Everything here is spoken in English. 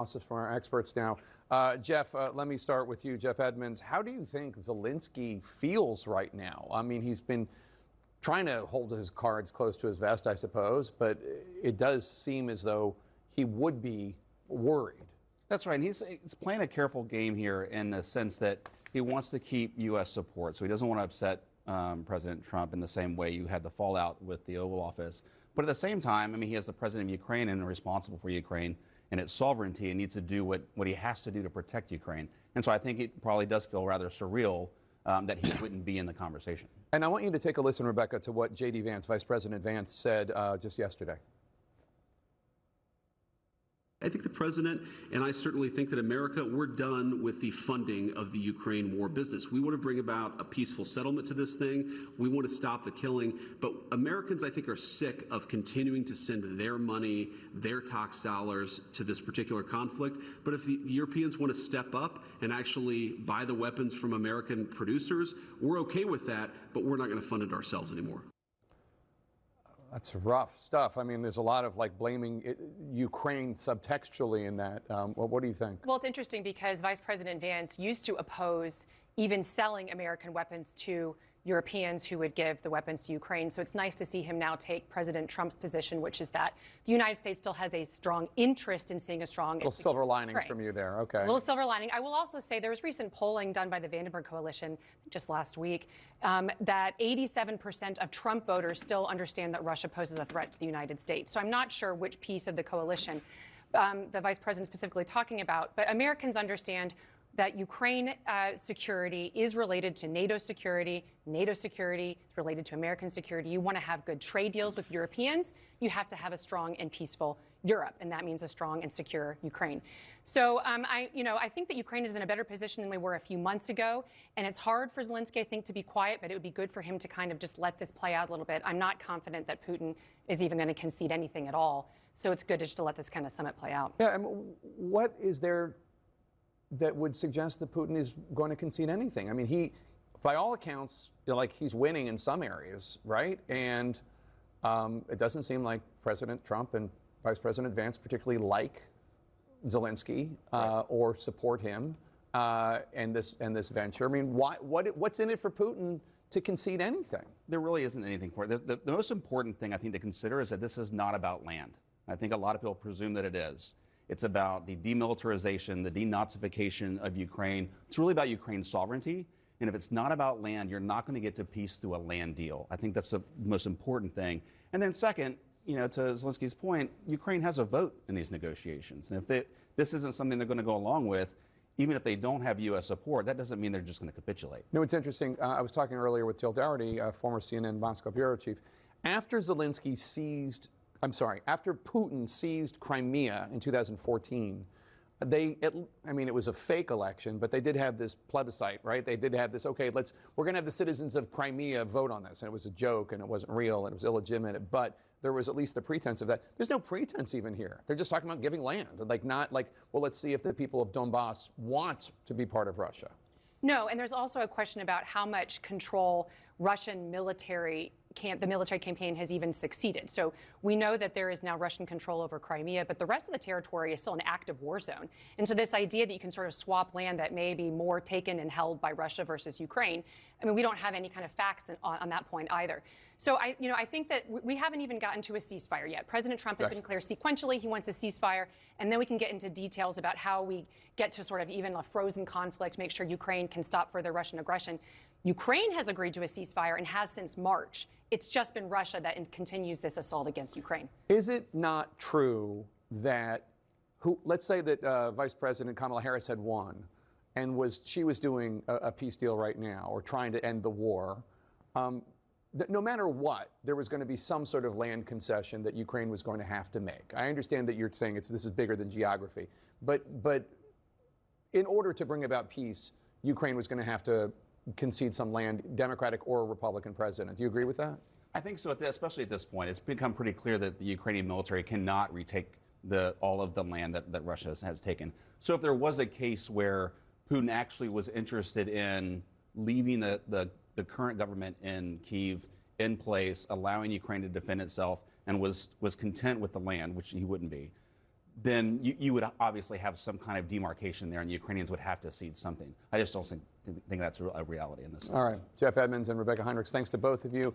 analysis from our experts now. Jeff, let me start with you, Jeff Edmonds. How do you think Zelensky feels right now? I mean, he's been trying to hold his cards close to his vest, I suppose, but it does seem as though he would be worried. That's right. And he's playing a careful game here in the sense that he wants to keep U.S. support. So he doesn't want to upset President Trump in the same way you had the fallout with the Oval Office. But at the same time, I mean, he is the president of Ukraine and responsible for Ukraine and its sovereignty and needs to do what he has to do to protect Ukraine. And so I think it probably does feel rather surreal that he wouldn't be in the conversation. And I want you to take a listen, Rebeccah, to what J.D. Vance, Vice President Vance, said just yesterday. I think the president and I certainly think that America, we're done with the funding of the Ukraine war business. We want to bring about a peaceful settlement to this thing. We want to stop the killing. But Americans, I think, are sick of continuing to send their money, their tax dollars to this particular conflict. But if the Europeans want to step up and actually buy the weapons from American producers, we're okay with that, but we're not going to fund it ourselves anymore. That's rough stuff. I mean, there's a lot of blaming Ukraine subtextually in that. What do you think? Well, it's interesting because Vice President Vance used to oppose even selling American weapons to Europeans who would give the weapons to Ukraine. So it's nice to see him now take President Trump's position, which is that the United States still has a strong interest in seeing a strong... Little silver linings from you there. Okay. A little silver lining. I will also say there was recent polling done by the Vandenberg Coalition just last week that 87% of Trump voters still understand that Russia poses a threat to the United States. So I'm not sure which piece of the coalition the vice president specifically talking about, but Americans understand that Ukraine security is related to NATO security. NATO security is related to American security. You want to have good trade deals with Europeans, you have to have a strong and peaceful Europe, and that means a strong and secure Ukraine. So I think that Ukraine is in a better position than we were a few months ago, and it's hard for Zelensky, I think, to be quiet, but it would be good for him to kind of just let this play out a little bit. I'm not confident that Putin is even going to concede anything at all, so it's good just to let this kind of summit play out. Yeah, what is there that would suggest that Putin is going to concede anything? I mean, he, by all accounts, he's winning in some areas, right? And it doesn't seem like President Trump and Vice President Vance particularly like Zelensky or support him and this venture. I mean, what's in it for Putin to concede anything? There really isn't anything for it. The most important thing I think to consider is that this is not about land. I think a lot of people presume that it is. It's about the demilitarization, the denazification of Ukraine. It's really about Ukraine's sovereignty. And if it's not about land, you're not going to get to peace through a land deal. I think that's the most important thing. And then second, to Zelensky's point, Ukraine has a vote in these negotiations. And if this isn't something they're going to go along with, even if they don't have U.S. support, that doesn't mean they're just going to capitulate. No, it's interesting. I was talking earlier with Jill Dougherty, former CNN Moscow bureau chief. After Putin seized Crimea in 2014, it was a fake election, but they did have this plebiscite, right? They did have this, okay, we're going to have the citizens of Crimea vote on this. And it was a joke, and it wasn't real, and it was illegitimate, but there was at least the pretense of that. There's no pretense even here. They're just talking about giving land, well, let's see if the people of Donbass want to be part of Russia. No, and there's also a question about how much control Russian the military campaign has even succeeded. So we know that there is now Russian control over Crimea, but the rest of the territory is still an active war zone. And so this idea that you can sort of swap land that may be more taken and held by Russia versus Ukraine, we don't have any kind of facts on that point either. So I think that we haven't even gotten to a ceasefire yet. President Trump has been clear sequentially he wants a ceasefire, and then we can get into details about how we get to sort of even a frozen conflict, make sure Ukraine can stop further Russian aggression. Ukraine has agreed to a ceasefire and has since March. It's just been Russia that continues this assault against Ukraine. Is it not true that, let's say that Vice President Kamala Harris had won and she was doing a peace deal right now or trying to end the war, that no matter what, there was going to be some sort of land concession that Ukraine was going to have to make. I understand that you're saying this is bigger than geography, but in order to bring about peace, Ukraine was going to have to concede some land, Democratic or Republican president. Do you agree with that? I think so, especially at this point. It's become pretty clear that the Ukrainian military cannot retake all of the land that Russia has taken. So if there was a case where Putin actually was interested in leaving the current government in Kyiv in place, allowing Ukraine to defend itself, and was content with the land, which he wouldn't be, then you would obviously have some kind of demarcation there, and the Ukrainians would have to cede something. I just don't think that's a reality in this. All right, Jeff Edmonds and Rebeccah Heinrichs, thanks to both of you.